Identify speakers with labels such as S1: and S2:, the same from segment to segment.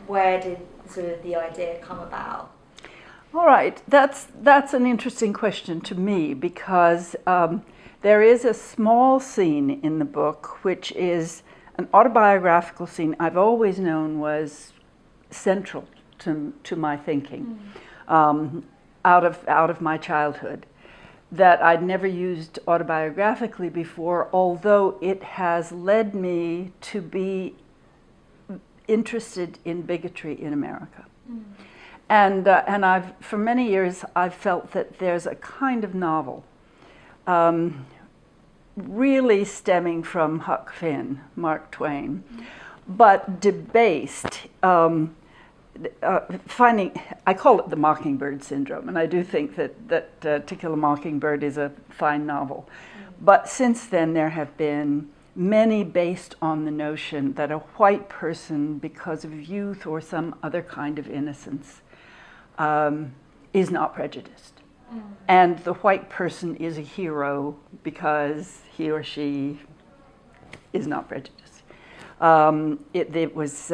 S1: Where did sort of the idea come about?
S2: All right, that's an interesting question to me because there is a small scene in the book which is an autobiographical scene I've always known was central to my thinking out of my childhood, that I'd never used autobiographically before, although it has led me to be interested in bigotry in America. And I've, for many years, I've felt that there's a kind of novel really stemming from Huck Finn, Mark Twain, but debased, finding, I call it the Mockingbird syndrome, and I do think that To Kill a Mockingbird is a fine novel. But since then there have been many based on the notion that a white person, because of youth or some other kind of innocence, is not prejudiced. And the white person is a hero because he or she is not prejudiced. It was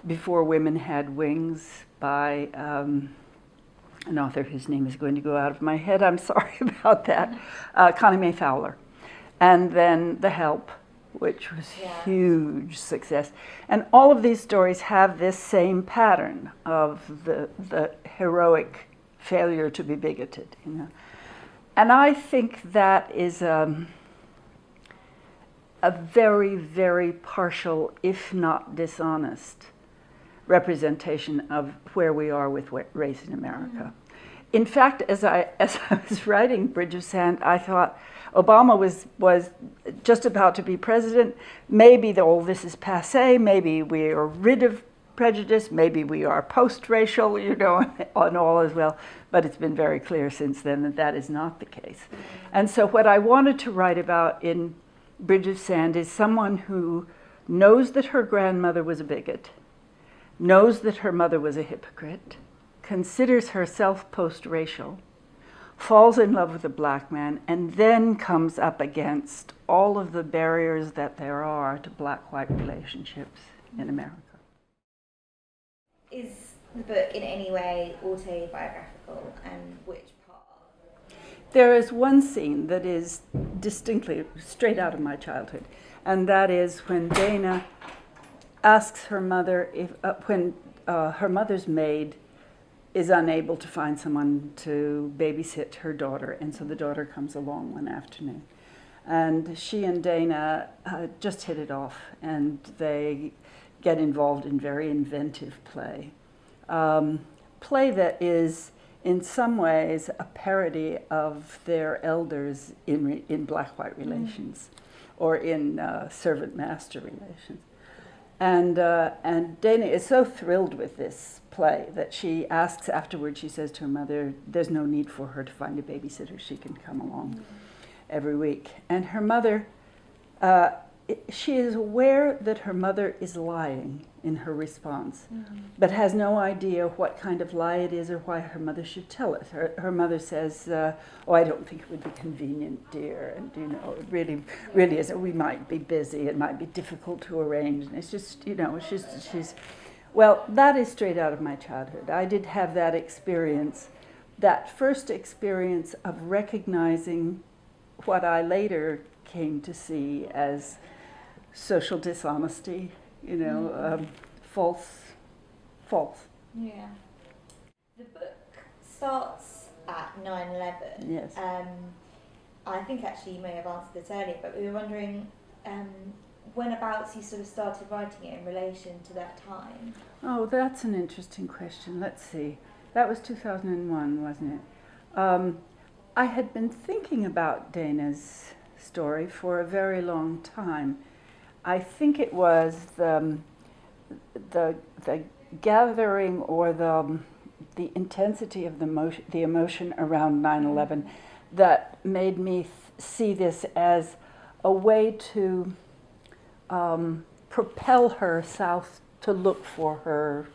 S2: Before Women Had Wings by an author whose name is going to go out of my head. I'm sorry about that. Connie Mae Fowler. And then The Help, which was huge success. And all of these stories have this same pattern of the heroic failure to be bigoted, you know. And I think that is a very, very partial, if not dishonest, representation of where we are with race in America. In fact, as I was writing Bridge of Sand, I thought Obama was just about to be president. Maybe all this is passé. Maybe we are rid of prejudice. Maybe we are post-racial, you know, and all as well. But it's been very clear since then that that is not the case. And so what I wanted to write about in Bridge of Sand is someone who knows that her grandmother was a bigot, knows that her mother was a hypocrite, considers herself post-racial, falls in love with a black man, and then comes up against all of the barriers that there are to black-white relationships in America.
S1: Is the book in any way autobiographical, and which part?
S2: There is one scene that is distinctly straight out of my childhood, and that is when Dana asks her mother if, when her mother's maid is unable to find someone to babysit her daughter, and so the daughter comes along one afternoon. And she and Dana just hit it off, and they get involved in very inventive play. Play that is, in some ways, a parody of their elders in black-white relations, or in servant-master relations. And Dana is so thrilled with this play that she asks afterwards, she says to her mother, there's no need for her to find a babysitter, she can come along every week. And her mother, she is aware that her mother is lying in her response, but has no idea what kind of lie it is or why her mother should tell it. Her mother says, oh, I don't think it would be convenient, dear, and you know, it really isn't. We might be busy, it might be difficult to arrange, and it's just, you know, she's well, that is straight out of my childhood. I did have that experience, that first experience of recognizing what I later came to see as social dishonesty, you know, false.
S1: Yeah. The book starts at 9/11.
S2: Yes.
S1: I think actually you may have answered this earlier, but we were wondering whenabouts you sort of started writing it in relation to that time.
S2: Oh, that's an interesting question. Let's see. That was 2001, wasn't it? I had been thinking about Dana's story for a very long time. I think it was the gathering or the intensity of the emotion around 9/11 that made me see this as a way to propel her south to look for her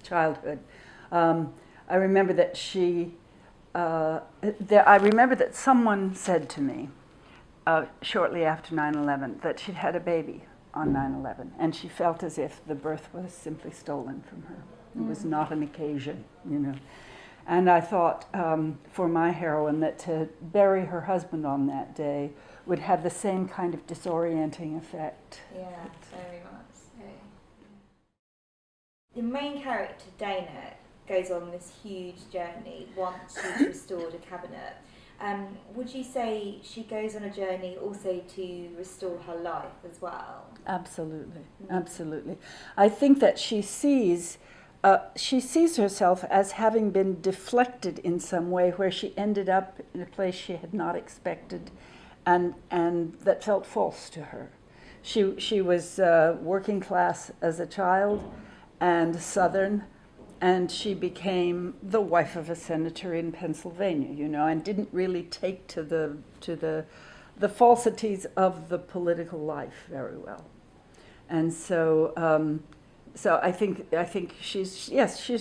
S2: childhood. I remember that I remember that someone said to me shortly after 9/11 that she'd had a baby on 9/11, and she felt as if the birth was simply stolen from her. It was not an occasion, you know. And I thought for my heroine that to bury her husband on that day would have the same kind of disorienting effect.
S1: Yeah, very much so. The main character, Dana, goes on this huge journey once she's restored a cabinet. Would you say she goes on a journey also to restore her life as well?
S2: Absolutely, absolutely. I think that she sees herself as having been deflected in some way, where she ended up in a place she had not expected, and that felt false to her. She was working class as a child and Southern, and she became the wife of a senator in Pennsylvania, you know, and didn't really take to the falsities of the political life very well. And so so I think she's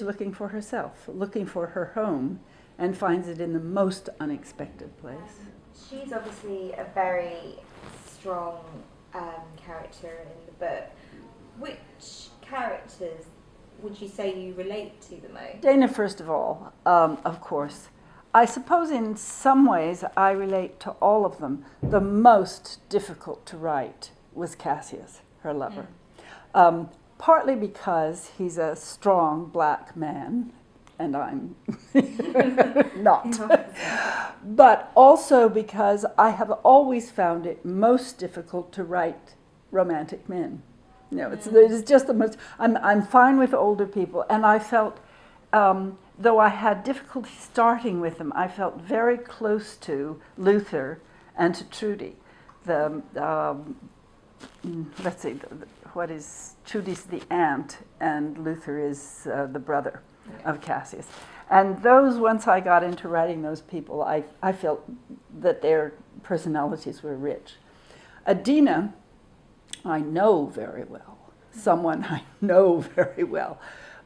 S2: looking for herself, looking for her home, and finds it in the most unexpected place.
S1: She's obviously a very strong character in the book. Which characters would you say you relate to the most?
S2: Dana, first of all, of course. I suppose in some ways I relate to all of them. The most difficult to write was Cassius, her lover. Partly because he's a strong black man, and I'm not. But also because I have always found it most difficult to write romantic men. You know, it's just the most. I'm fine with older people, and I felt, though I had difficulty starting with them, I felt very close to Luther and to Trudy. Let's see, what is Trudy's the aunt, and Luther is the brother of Cassius. And those, once I got into writing those people, I felt that their personalities were rich. Adina, I know very well, someone I know very well,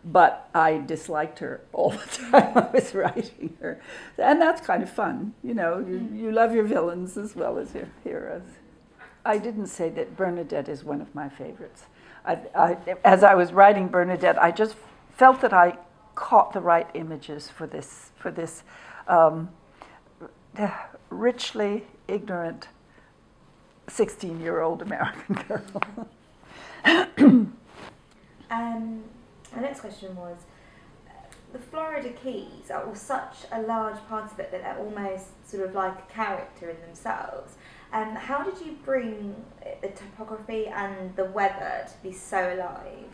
S2: but I disliked her all the time I was writing her. And that's kind of fun, you know, you love your villains as well as your heroes. I didn't say that Bernadette is one of my favorites. As I was writing Bernadette, I just felt that I caught the right images for this richly ignorant 16-year-old American girl.
S1: My next question was, the Florida Keys are such a large part of it that they're almost sort of like a character in themselves. How did you bring the topography and the weather to be so alive?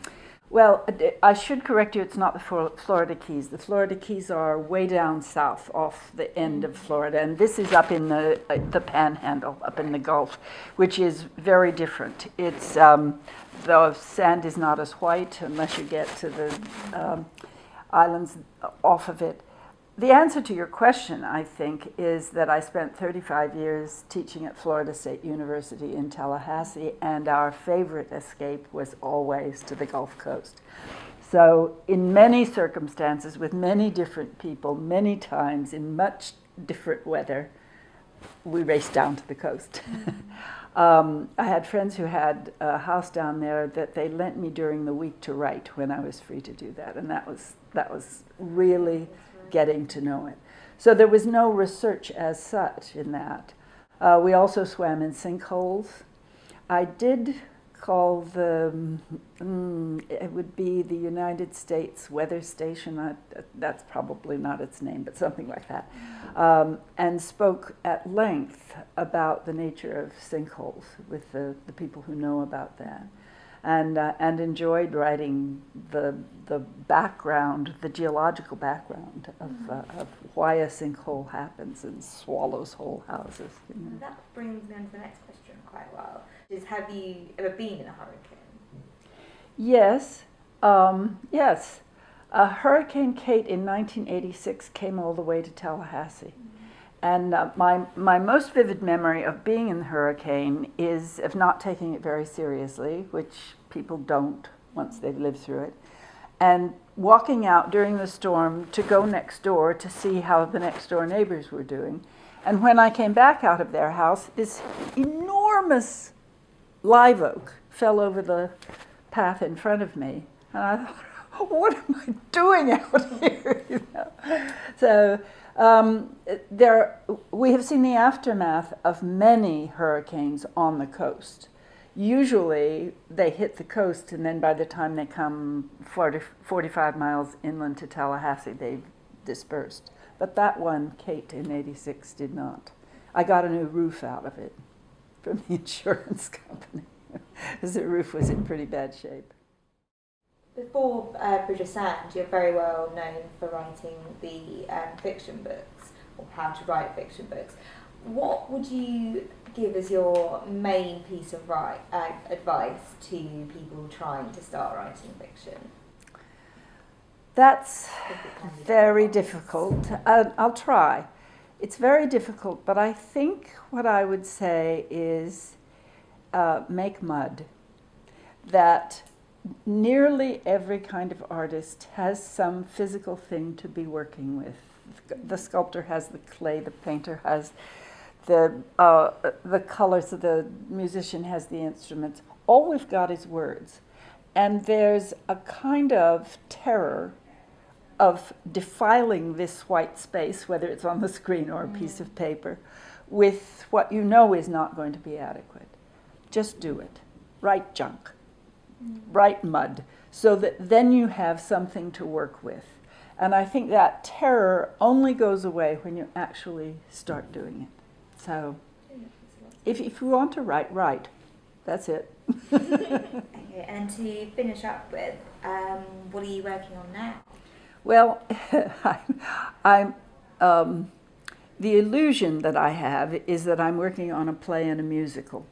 S2: Well, I should correct you, it's not the Florida Keys. The Florida Keys are way down south off the end of Florida, and this is up in the Panhandle, up in the Gulf, which is very different. It's the sand is not as white unless you get to the islands off of it. The answer to your question, I think, is that I spent 35 years teaching at Florida State University in Tallahassee, and our favorite escape was always to the Gulf Coast. So in many circumstances, with many different people, many times, in much different weather, we raced down to the coast. I had friends who had a house down there that they lent me during the week to write when I was free to do that, and that was really getting to know it. So there was no research as such in that. We also swam in sinkholes. I did call it would be the United States Weather Station, that's probably not its name, but something like that, and spoke at length about the nature of sinkholes with the people who know about that. And enjoyed writing the background, the geological background of why a sinkhole happens and swallows whole houses. You know.
S1: That brings me on to the next question quite well. Have you ever been in a hurricane?
S2: Yes, yes. Hurricane Kate in 1986 came all the way to Tallahassee. And my most vivid memory of being in the hurricane is of not taking it very seriously, which people don't once they've lived through it, and walking out during the storm to go next door to see how the next door neighbors were doing. And when I came back out of their house, this enormous live oak fell over the path in front of me. And I thought, what am I doing out here? You know? So we have seen the aftermath of many hurricanes on the coast. Usually they hit the coast, and then by the time they come 45 miles inland to Tallahassee, they've dispersed. But that one, Kate, in '86, did not. I got a new roof out of it from the insurance company, because the roof was in pretty bad shape.
S1: Before Bridge of Sand, you're very well known for writing the fiction books, or how to write fiction books. What would you give as your main piece of advice to people trying to start writing fiction?
S2: That's very difficult. I'll try. It's very difficult, but I think what I would say is make mud. That nearly every kind of artist has some physical thing to be working with. The sculptor has the clay, the painter has the colors, the musician has the instruments. All we've got is words. And there's a kind of terror of defiling this white space, whether it's on the screen or a piece of paper, with what you know is not going to be adequate. Just do it. Write junk. Write mud, so that then you have something to work with. And I think that terror only goes away when you actually start doing it. So if you want to write. That's it.
S1: Okay, and to finish up with, what are you working on now?
S2: Well, I'm the illusion that I have is that I'm working on a play and a musical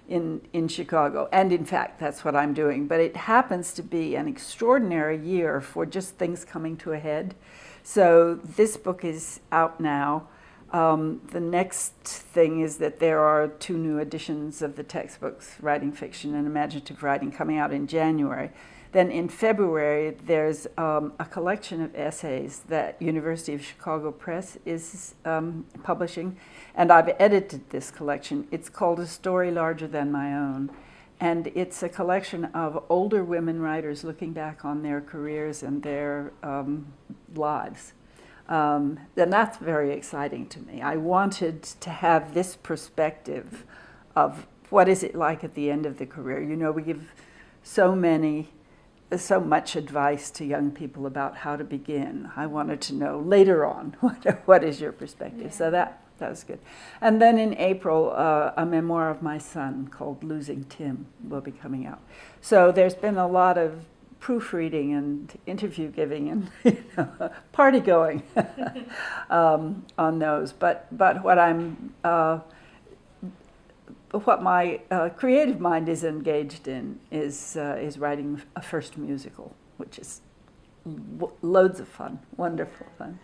S2: in Chicago. And in fact, that's what I'm doing. But it happens to be an extraordinary year for just things coming to a head. So this book is out now. The next thing is that there are 2 new editions of the textbooks, Writing Fiction and Imaginative Writing, coming out in January. Then in February, there's a collection of essays that University of Chicago Press is publishing, and I've edited this collection. It's called A Story Larger Than My Own, and it's a collection of older women writers looking back on their careers and their lives. Then that's very exciting to me. I wanted to have this perspective of what is it like at the end of the career. You know, we give so much advice to young people about how to begin. I wanted to know later on, what is your perspective? Yeah. So that was good. And then in April, a memoir of my son called Losing Tim will be coming out. So there's been a lot of proofreading and interview giving and party going on those. But what my creative mind is engaged in is writing a first musical, which is loads of fun, wonderful fun.